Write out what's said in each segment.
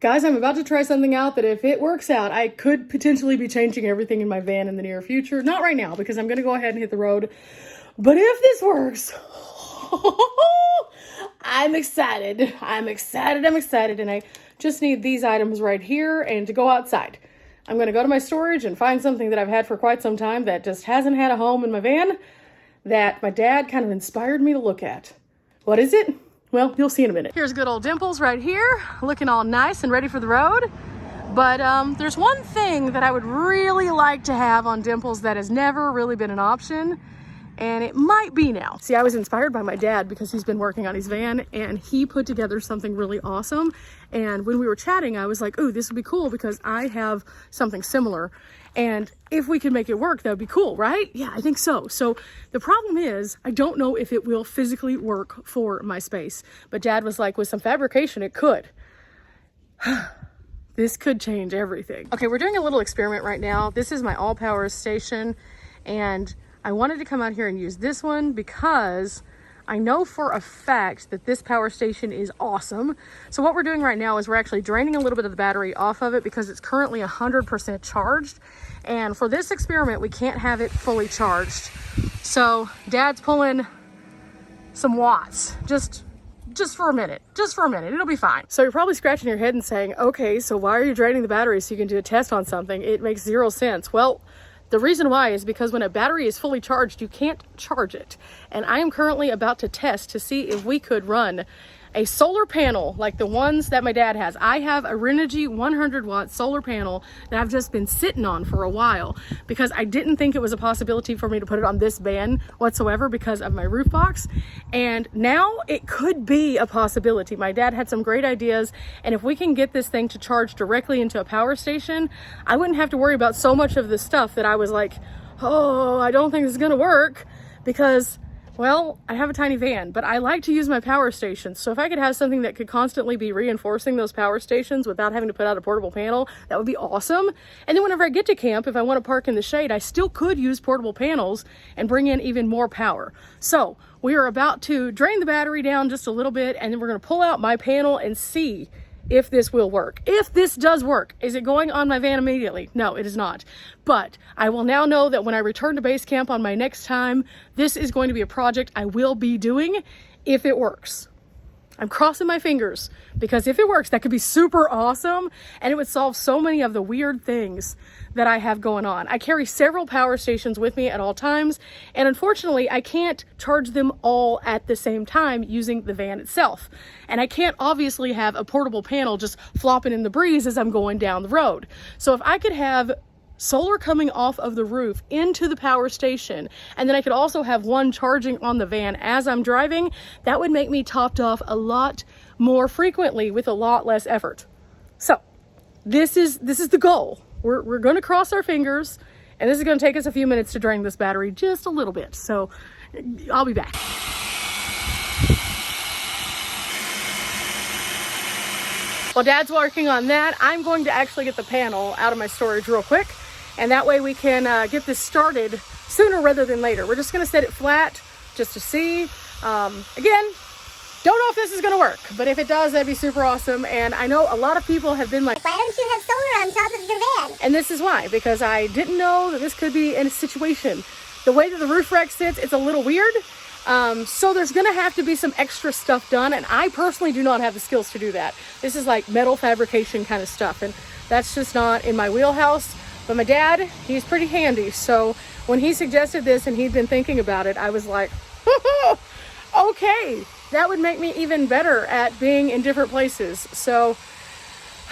Guys, I'm about to try something out that if it works out, I could potentially be changing everything in my van in the near future. Not right now, because I'm going to go ahead and hit the road. But if this works, I'm excited. I'm excited. And I just need these items right here and to go outside. I'm going to go to my storage and find something that I've had for quite some time that just hasn't had a home in my van that my dad kind of inspired me to look at. What is it? Well, you'll see in a minute. Here's good old Dimples right here, looking all nice and ready for the road. But there's one thing that I would really like to have on Dimples that has never really been an option, and it might be now. See, I was inspired by my dad because he's been working on his van, and he put together something really awesome. And when we were chatting, I was like, ooh, this would be cool because I have something similar. And if we could make it work, that would be cool, right? Yeah, I think so. So the problem is, I don't know if it will physically work for my space. But Dad was like, with some fabrication, it could. This could change everything. Okay, we're doing a little experiment right now. This is my all power station. And I wanted to come out here and use this one because I know for a fact that this power station is awesome. So what we're doing right now is we're actually draining a little bit of the battery off of it because it's currently 100% charged. And for this experiment, we can't have it fully charged. So Dad's pulling some watts, just for a minute, it'll be fine. So you're probably scratching your head and saying, okay, so why are you draining the battery so you can do a test on something? It makes zero sense. Well, the reason why is because when a battery is fully charged, you can't charge it. And I am currently about to test to see if we could run a solar panel like the ones that my dad has. I have a Renogy 100 watt solar panel that I've just been sitting on for a while because I didn't think it was a possibility for me to put it on this van whatsoever because of my roof box. And now it could be a possibility. My dad had some great ideas, and if we can get this thing to charge directly into a power station, I wouldn't have to worry about so much of the stuff that I was like, oh, I don't think this is gonna work because, well, I have a tiny van, but I like to use my power stations. So if I could have something that could constantly be reinforcing those power stations without having to put out a portable panel, that would be awesome. And then whenever I get to camp, if I want to park in the shade, I still could use portable panels and bring in even more power. So we are about to drain the battery down just a little bit, and then we're going to pull out my panel and see if this will work. If this does work, is it going on my van immediately? No, it is not. But I will now know that when I return to base camp on my next time, this is going to be a project I will be doing if it works. I'm crossing my fingers because if it works, that could be super awesome, and it would solve so many of the weird things that I have going on. I carry several power stations with me at all times, and unfortunately, I can't charge them all at the same time using the van itself. And I can't obviously have a portable panel just flopping in the breeze as I'm going down the road. So if I could have solar coming off of the roof into the power station, and then I could also have one charging on the van as I'm driving, that would make me topped off a lot more frequently with a lot less effort. So this is the goal. We're going to cross our fingers, and this is going to take us a few minutes to drain this battery just a little bit. So I'll be back. While Dad's working on that, I'm going to actually get the panel out of my storage real quick. And that way we can get this started sooner rather than later. We're just going to set it flat just to see. Again, don't know if this is going to work, but if it does, that'd be super awesome. And I know a lot of people have been like, why don't you have solar on top of your van? And this is why, because I didn't know that this could be in a situation. The way that the roof rack sits, it's a little weird. So there's going to have to be some extra stuff done. And I personally do not have the skills to do that. This is like metal fabrication kind of stuff. And that's just not in my wheelhouse. But my dad, he's pretty handy. So when he suggested this and he'd been thinking about it, I was like, okay, that would make me even better at being in different places. So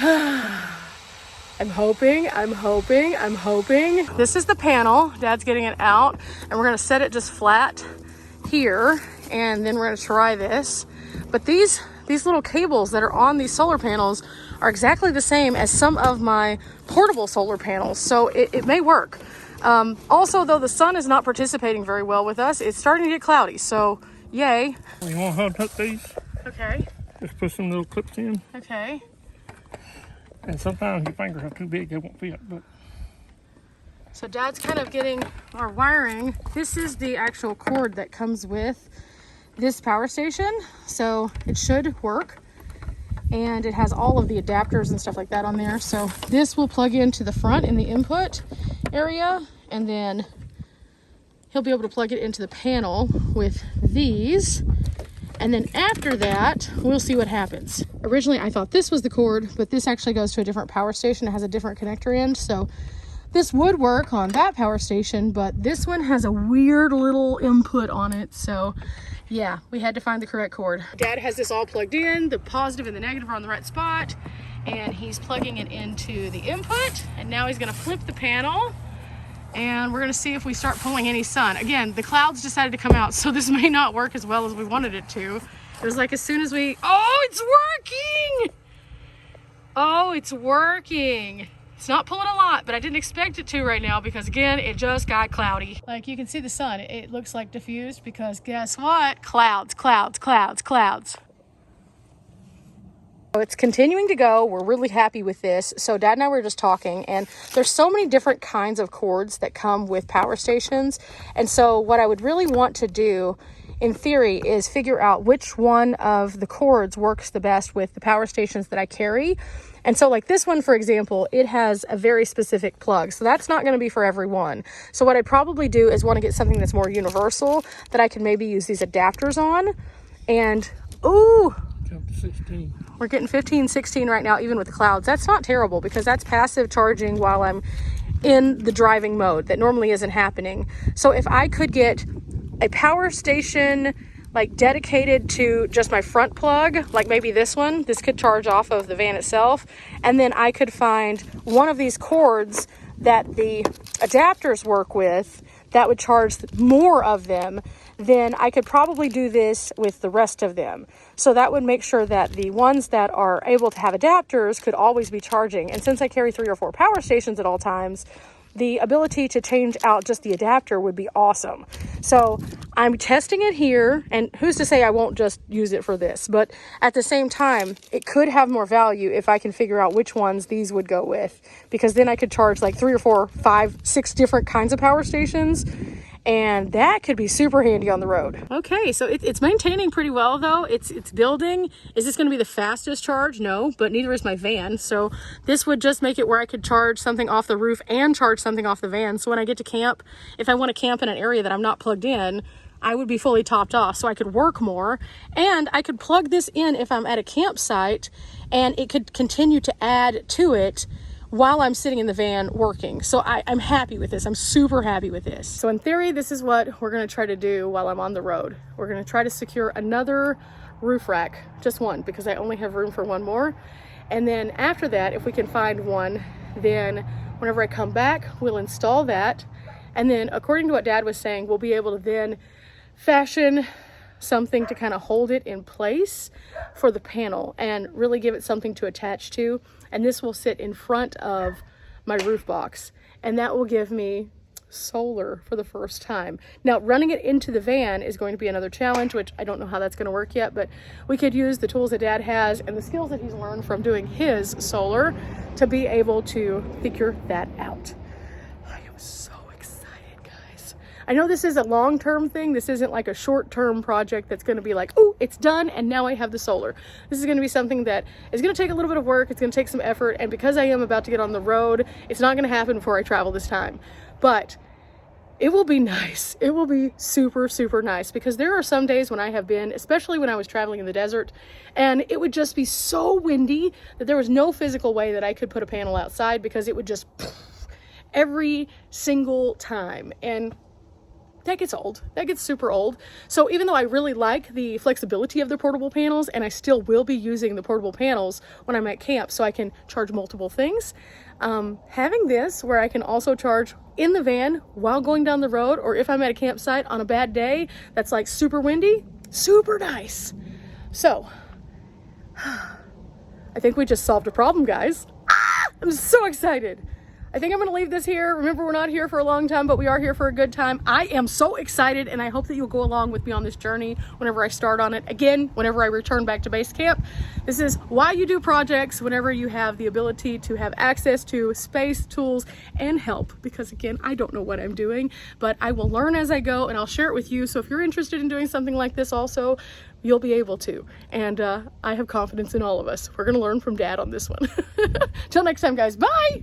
I'm hoping. This is the panel. Dad's getting it out, and we're going to set it just flat here, and then we're going to try this. But these little cables that are on these solar panels are exactly the same as some of my portable solar panels, so it may work. Also, though, the sun is not participating very well with us. It's starting to get cloudy, so yay. You want to unhook these? Okay. Just put some little clips in. Okay. And sometimes your fingers are too big, they won't fit. But so Dad's kind of getting our wiring. This is the actual cord that comes with this power station, so it should work. and it has all of the adapters and stuff like that on there. So this will plug into the front in the input area, and then he'll be able to plug it into the panel with these. And then after that, we'll see what happens. Originally, I thought this was the cord, but this actually goes to a different power station. It has a different connector end. So this would work on that power station, but this one has a weird little input on it. So yeah, we had to find the correct cord. Dad has this all plugged in. The positive and the negative are on the right spot. And he's plugging it into the input. And now he's gonna flip the panel. And we're gonna see if we start pulling any sun. Again, the clouds decided to come out, so this may not work as well as we wanted it to. It was like as soon as we, oh, it's working! Oh, it's working. It's not pulling a lot, but I didn't expect it to right now because again, it just got cloudy. Like you can see the sun, it looks like diffused because guess what? Clouds, clouds, clouds, clouds. So it's continuing to go. We're really happy with this. So Dad and I were just talking, and there's so many different kinds of cords that come with power stations. And so what I would really want to do in theory is figure out which one of the cords works the best with the power stations that I carry. And so like this one, for example, it has a very specific plug. So that's not going to be for everyone. So what I'd probably do is want to get something that's more universal that I can maybe use these adapters on. And, ooh, 16. We're getting 15, 16 right now, even with the clouds. That's not terrible because that's passive charging while I'm in the driving mode that normally isn't happening. So if I could get a power station like dedicated to just my front plug, like maybe this one, this could charge off of the van itself. And then I could find one of these cords that the adapters work with that would charge more of them, then I could probably do this with the rest of them. So that would make sure that the ones that are able to have adapters could always be charging. And since I carry 3 or 4 power stations at all times, the ability to change out just the adapter would be awesome. So I'm testing it here, and who's to say I won't just use it for this, but at the same time, it could have more value if I can figure out which ones these would go with, because then I could charge like 3 or 4, 5, 6 different kinds of power stations, and that could be super handy on the road. Okay, so it's maintaining pretty well though. It's building. Is this gonna be the fastest charge? No, but neither is my van. So this would just make it where I could charge something off the roof and charge something off the van. So when I get to camp, if I wanna camp in an area that I'm not plugged in, I would be fully topped off so I could work more, and I could plug this in if I'm at a campsite and it could continue to add to it while I'm sitting in the van working. So I'm happy with this. I'm super happy with this. So in theory, this is what we're gonna try to do while I'm on the road. We're gonna try to secure another roof rack, just one, because I only have room for one more. And then after that, if we can find one, then whenever I come back, we'll install that. And then according to what Dad was saying, we'll be able to then fashion something to kind of hold it in place for the panel and really give it something to attach to. And this will sit in front of my roof box, and that will give me solar for the first time. Now, running it into the van is going to be another challenge, which I don't know how that's going to work yet, but we could use the tools that Dad has and the skills that he's learned from doing his solar to be able to figure that out. I am so excited, guys. I know this is a long-term thing. This isn't like a short-term project that's going to be like, oh, it's done and now I have the solar. This is going to be something that is going to take a little bit of work. It's going to take some effort. And because I am about to get on the road, it's not going to happen before I travel this time. But it will be nice. It will be super, super nice, because there are some days when I have been, especially when I was traveling in the desert, and it would just be so windy that there was no physical way that I could put a panel outside, because it would just every single time. And that gets old. That gets super old. So even though I really like the flexibility of the portable panels, and I still will be using the portable panels when I'm at camp so I can charge multiple things, having this where I can also charge in the van while going down the road, or if I'm at a campsite on a bad day that's like super windy, super nice. So I think we just solved a problem, guys. I'm so excited. I think I'm gonna leave this here. Remember, we're not here for a long time, but we are here for a good time. I am so excited, and I hope that you'll go along with me on this journey whenever I start on it. Again, whenever I return back to base camp. This is why you do projects, whenever you have the ability to have access to space, tools, and help. Because again, I don't know what I'm doing, but I will learn as I go, and I'll share it with you. So if you're interested in doing something like this also, you'll be able to. And I have confidence in all of us. We're gonna learn from Dad on this one. Till next time, guys, bye!